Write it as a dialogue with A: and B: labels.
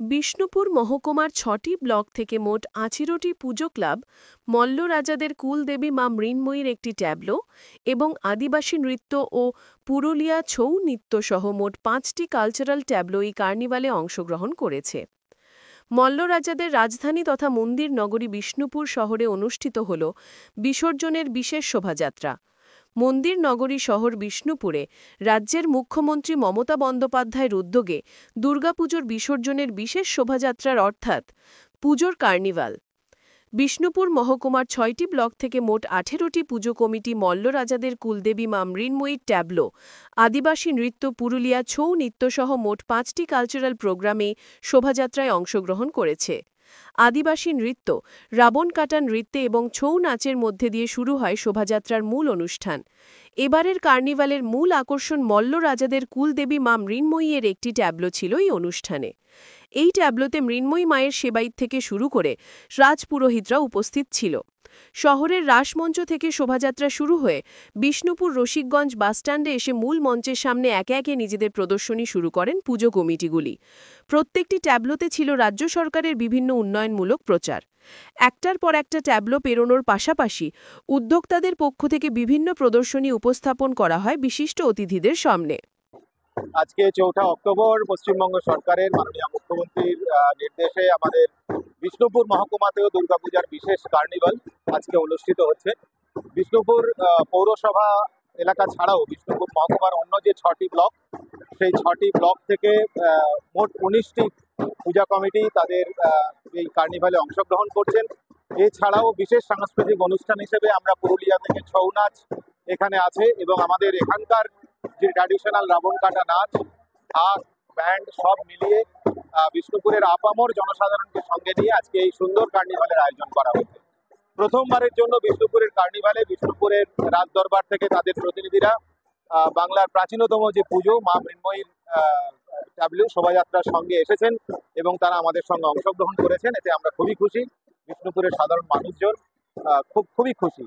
A: বিষ্ণুপুর মহকুমার ৬টি ব্লক থেকে মোট ১৮টি পুজো ক্লাব, মল্ল রাজাদের কুলদেবী মা মৃন্ময়ীর একটি ট্যাবলো এবং আদিবাসী নৃত্য ও পুরুলিয়া ছৌ নৃত্যসহ মোট ৫টি কালচারাল ট্যাবলো এই কার্নিভালে অংশগ্রহণ করেছে। মল্ল রাজাদের রাজধানী তথা মন্দির নগরী বিষ্ণুপুর শহরে অনুষ্ঠিত হল বিসর্জনের বিশেষ শোভাযাত্রা। মন্দির নগরী শহর বিষ্ণুপুরে রাজ্যের মুখ্যমন্ত্রী মমতা বন্দ্যোপাধ্যায়ের উদ্যোগে দুর্গাপুজোর বিসর্জনের বিশেষ শোভাযাত্রার অর্থাৎ পুজোর কার্নিভাল। বিষ্ণুপুর মহকুমার ৬টি ব্লক থেকে মোট ১৮টি পুজো কমিটি মল্ল রাজাদের কুলদেবী মা মৃন্ময়ীর ট্যাবলো, আদিবাসী নৃত্য, পুরুলিয়া ছৌ নৃত্যসহ মোট ৫টি কালচারাল প্রোগ্রামে শোভাযাত্রায় অংশগ্রহণ করেছে। আদিবাসী নৃত্য, রাবণ কাটা নৃত্যে এবং ছৌ নাচের মধ্যে দিয়ে শুরু হয় শোভাযাত্রার মূল অনুষ্ঠান। এবারের কার্নিভালের মূল আকর্ষণ মল্ল রাজাদের কুলদেবী মা মৃন্ময়ীর একটি ট্যাবলো ছিল এই অনুষ্ঠানে। এই ট্যাবলোতে মৃন্ময়ী মায়ের সেবায়িত থেকে শুরু করে রাজপুরোহিতরা উপস্থিত ছিল। শহরের রাসমঞ্চ থেকে শোভাযাত্রা শুরু হয়ে বিষ্ণুপুর রসিকগঞ্জ বাসস্ট্যান্ডে এসে মূল মঞ্চের সামনে একে একে নিজেদের প্রদর্শনী শুরু করেন পুজো কমিটিগুলি। প্রত্যেকটি ট্যাবলোতে ছিল রাজ্য সরকারের বিভিন্ন উন্নয়নমূলক প্রচার। একটার পর একটা ট্যাবলো পেরোনোর পাশাপাশি উদ্যোক্তাদের পক্ষ থেকে বিভিন্ন প্রদর্শনী উপস্থাপন করা হয় বিশিষ্ট অতিথিদের সামনে।
B: আজকে ৪ঠা অক্টোবর পশ্চিমবঙ্গ সরকারের মাননীয় মুখ্যমন্ত্রীর নির্দেশে আমাদের বিষ্ণুপুর মহকুমাতেও দুর্গাপূজার বিশেষ কার্নিভাল আজকে অনুষ্ঠিত হচ্ছে। বিষ্ণুপুর পৌরসভা এলাকা ছাড়াও বিষ্ণুপুর মহকুমার অন্য যে ৬টি ব্লক, সেই ৬টি ব্লক থেকে মোট ১৯টি পূজা কমিটি তাদের এই কার্নিভালে অংশগ্রহণ করছেন। এছাড়াও বিশেষ সাংস্কৃতিক অনুষ্ঠান হিসেবে আমরা পুরুলিয়া থেকে ছৌ নাচ এখানে আছে এবং আমাদের এখানকার যে ট্র্যাডিশনাল রাবণ কাটা নাচ, ঢাক, ব্যান্ড সব মিলিয়ে বিষ্ণুপুরের আপামর জনসাধারণকে সঙ্গে নিয়ে আজকে এই সুন্দর কার্নিভালের আয়োজন করা হয়েছে। প্রথমবারের জন্য বিষ্ণুপুরের কার্নিভালে বিষ্ণুপুরের রাজ দরবার থেকে তাদের প্রতিনিধিরা বাংলার প্রাচীনতম যে পুজো মা মৃন্ময়ীর ট্যাবলো শোভাযাত্রার সঙ্গে এসেছেন এবং তারা আমাদের সঙ্গে অংশগ্রহণ করেছেন। এতে আমরা খুবই খুশি। বিষ্ণুপুরের সাধারণ মানুষজন খুবই খুশি।